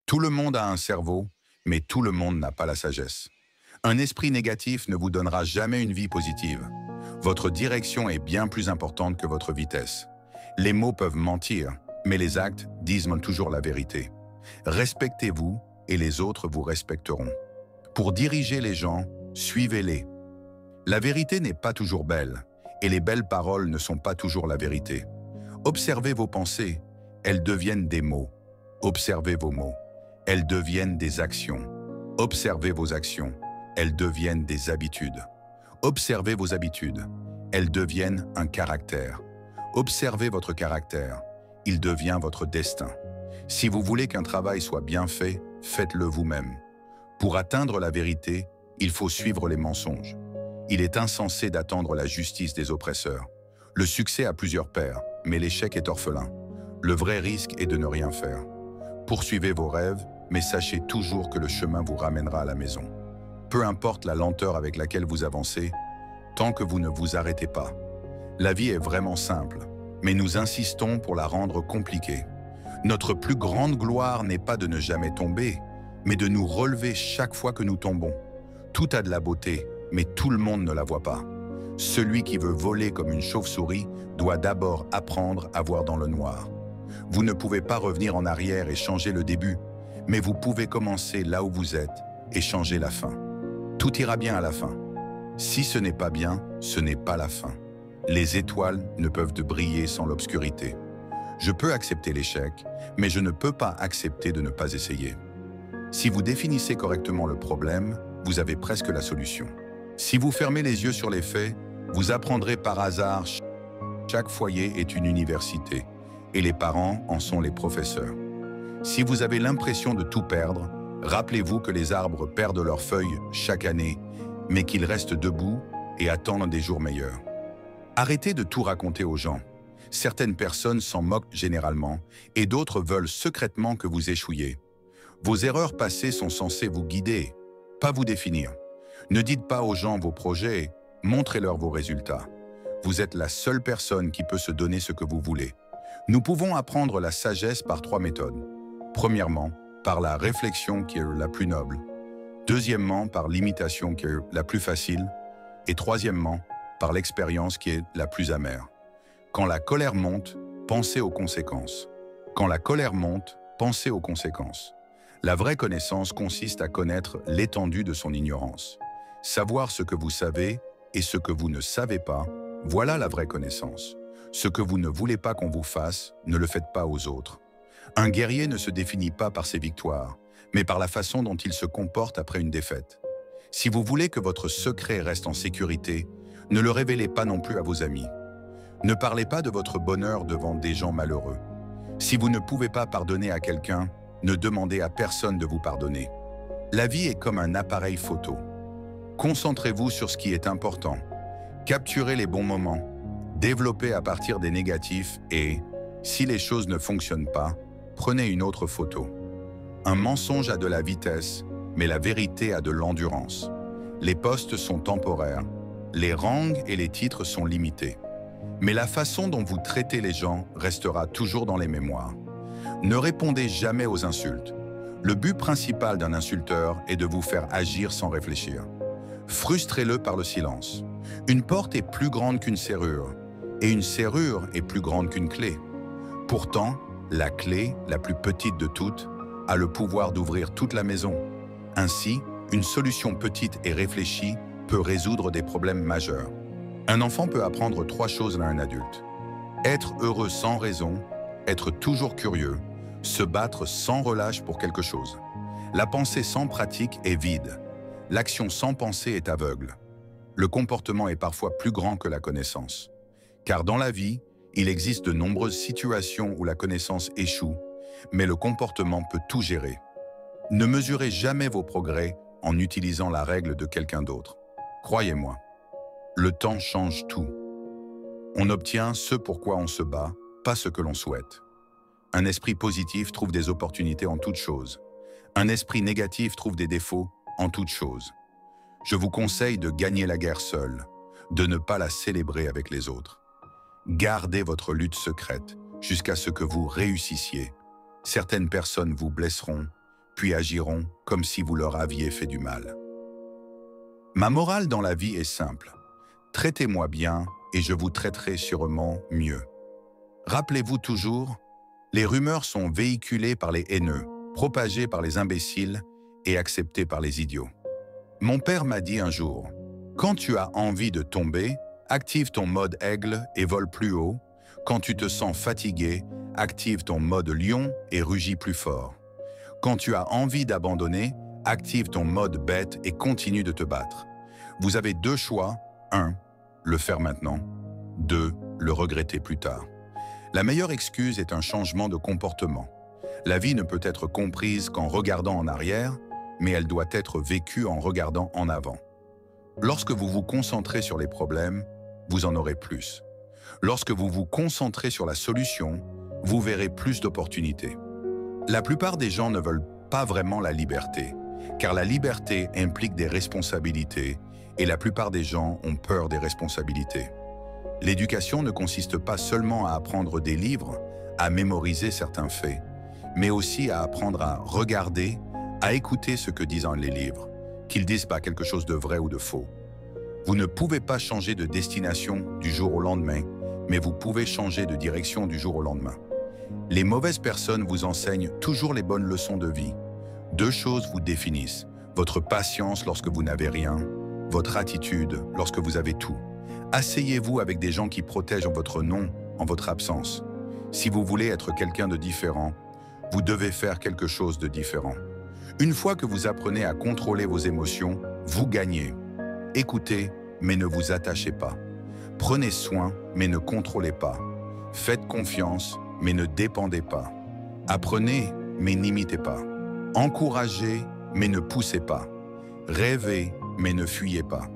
Tout le monde a un cerveau, mais tout le monde n'a pas la sagesse. Un esprit négatif ne vous donnera jamais une vie positive. Votre direction est bien plus importante que votre vitesse. Les mots peuvent mentir, mais les actes disent toujours la vérité. Respectez-vous et les autres vous respecteront. Pour diriger les gens, suivez-les. La vérité n'est pas toujours belle, et les belles paroles ne sont pas toujours la vérité. Observez vos pensées, elles deviennent des mots. Observez vos mots, elles deviennent des actions. Observez vos actions, elles deviennent des habitudes. Observez vos habitudes, elles deviennent un caractère. Observez votre caractère, il devient votre destin. Si vous voulez qu'un travail soit bien fait, faites-le vous-même. Pour atteindre la vérité, il faut suivre les mensonges. Il est insensé d'attendre la justice des oppresseurs. Le succès a plusieurs pères, mais l'échec est orphelin. Le vrai risque est de ne rien faire. Poursuivez vos rêves, mais sachez toujours que le chemin vous ramènera à la maison. Peu importe la lenteur avec laquelle vous avancez, tant que vous ne vous arrêtez pas. La vie est vraiment simple, mais nous insistons pour la rendre compliquée. Notre plus grande gloire n'est pas de ne jamais tomber, mais de nous relever chaque fois que nous tombons. Tout a de la beauté, mais tout le monde ne la voit pas. Celui qui veut voler comme une chauve-souris doit d'abord apprendre à voir dans le noir. Vous ne pouvez pas revenir en arrière et changer le début, mais vous pouvez commencer là où vous êtes et changer la fin. Tout ira bien à la fin. Si ce n'est pas bien, ce n'est pas la fin. Les étoiles ne peuvent briller sans l'obscurité. Je peux accepter l'échec, mais je ne peux pas accepter de ne pas essayer. Si vous définissez correctement le problème, vous avez presque la solution. Si vous fermez les yeux sur les faits, vous apprendrez par hasard. Chaque foyer est une université, et les parents en sont les professeurs. Si vous avez l'impression de tout perdre, rappelez-vous que les arbres perdent leurs feuilles chaque année, mais qu'ils restent debout et attendent des jours meilleurs. Arrêtez de tout raconter aux gens. Certaines personnes s'en moquent généralement, et d'autres veulent secrètement que vous échouiez. Vos erreurs passées sont censées vous guider, pas vous définir. Ne dites pas aux gens vos projets, montrez-leur vos résultats. Vous êtes la seule personne qui peut se donner ce que vous voulez. Nous pouvons apprendre la sagesse par 3 méthodes. Premièrement, par la réflexion qui est la plus noble. Deuxièmement, par l'imitation qui est la plus facile. Et troisièmement, par l'expérience qui est la plus amère. Quand la colère monte, pensez aux conséquences. Quand la colère monte, pensez aux conséquences. La vraie connaissance consiste à connaître l'étendue de son ignorance. Savoir ce que vous savez et ce que vous ne savez pas, voilà la vraie connaissance. Ce que vous ne voulez pas qu'on vous fasse, ne le faites pas aux autres. Un guerrier ne se définit pas par ses victoires, mais par la façon dont il se comporte après une défaite. Si vous voulez que votre secret reste en sécurité, ne le révélez pas non plus à vos amis. Ne parlez pas de votre bonheur devant des gens malheureux. Si vous ne pouvez pas pardonner à quelqu'un, ne demandez à personne de vous pardonner. La vie est comme un appareil photo. Concentrez-vous sur ce qui est important. Capturez les bons moments. Développez à partir des négatifs et, si les choses ne fonctionnent pas, prenez une autre photo. Un mensonge a de la vitesse, mais la vérité a de l'endurance. Les postes sont temporaires. Les rangs et les titres sont limités. Mais la façon dont vous traitez les gens restera toujours dans les mémoires. Ne répondez jamais aux insultes. Le but principal d'un insulteur est de vous faire agir sans réfléchir. Frustrez-le par le silence. Une porte est plus grande qu'une serrure, et une serrure est plus grande qu'une clé. Pourtant, la clé, la plus petite de toutes, a le pouvoir d'ouvrir toute la maison. Ainsi, une solution petite et réfléchie peut résoudre des problèmes majeurs. Un enfant peut apprendre 3 choses à un adulte. Être heureux sans raison, être toujours curieux, se battre sans relâche pour quelque chose. La pensée sans pratique est vide. L'action sans pensée est aveugle. Le comportement est parfois plus grand que la connaissance. Car dans la vie, il existe de nombreuses situations où la connaissance échoue, mais le comportement peut tout gérer. Ne mesurez jamais vos progrès en utilisant la règle de quelqu'un d'autre. Croyez-moi, le temps change tout. On obtient ce pour quoi on se bat, pas ce que l'on souhaite. Un esprit positif trouve des opportunités en toutes choses. Un esprit négatif trouve des défauts en toutes choses. Je vous conseille de gagner la guerre seul, de ne pas la célébrer avec les autres. Gardez votre lutte secrète jusqu'à ce que vous réussissiez. Certaines personnes vous blesseront, puis agiront comme si vous leur aviez fait du mal. Ma morale dans la vie est simple. Traitez-moi bien et je vous traiterai sûrement mieux. Rappelez-vous toujours, les rumeurs sont véhiculées par les haineux, propagées par les imbéciles et acceptées par les idiots. Mon père m'a dit un jour, « Quand tu as envie de tomber, active ton mode aigle et vole plus haut. Quand tu te sens fatigué, active ton mode lion et rugis plus fort. Quand tu as envie d'abandonner, active ton mode bête et continue de te battre. Vous avez deux choix. 1. Le faire maintenant. 2. Le regretter plus tard. La meilleure excuse est un changement de comportement. La vie ne peut être comprise qu'en regardant en arrière, mais elle doit être vécue en regardant en avant. Lorsque vous vous concentrez sur les problèmes, vous en aurez plus. Lorsque vous vous concentrez sur la solution, vous verrez plus d'opportunités. La plupart des gens ne veulent pas vraiment la liberté, car la liberté implique des responsabilités et la plupart des gens ont peur des responsabilités. L'éducation ne consiste pas seulement à apprendre des livres, à mémoriser certains faits, mais aussi à apprendre à regarder, à écouter ce que disent les livres, qu'ils disent pas quelque chose de vrai ou de faux. Vous ne pouvez pas changer de destination du jour au lendemain, mais vous pouvez changer de direction du jour au lendemain. Les mauvaises personnes vous enseignent toujours les bonnes leçons de vie. Deux choses vous définissent, votre patience lorsque vous n'avez rien, votre attitude lorsque vous avez tout. Asseyez-vous avec des gens qui protègent votre nom en votre absence. Si vous voulez être quelqu'un de différent, vous devez faire quelque chose de différent. Une fois que vous apprenez à contrôler vos émotions, vous gagnez. Écoutez, mais ne vous attachez pas. Prenez soin, mais ne contrôlez pas. Faites confiance, mais ne dépendez pas. Apprenez, mais n'imitez pas. Encouragez, mais ne poussez pas. Rêvez, mais ne fuyez pas.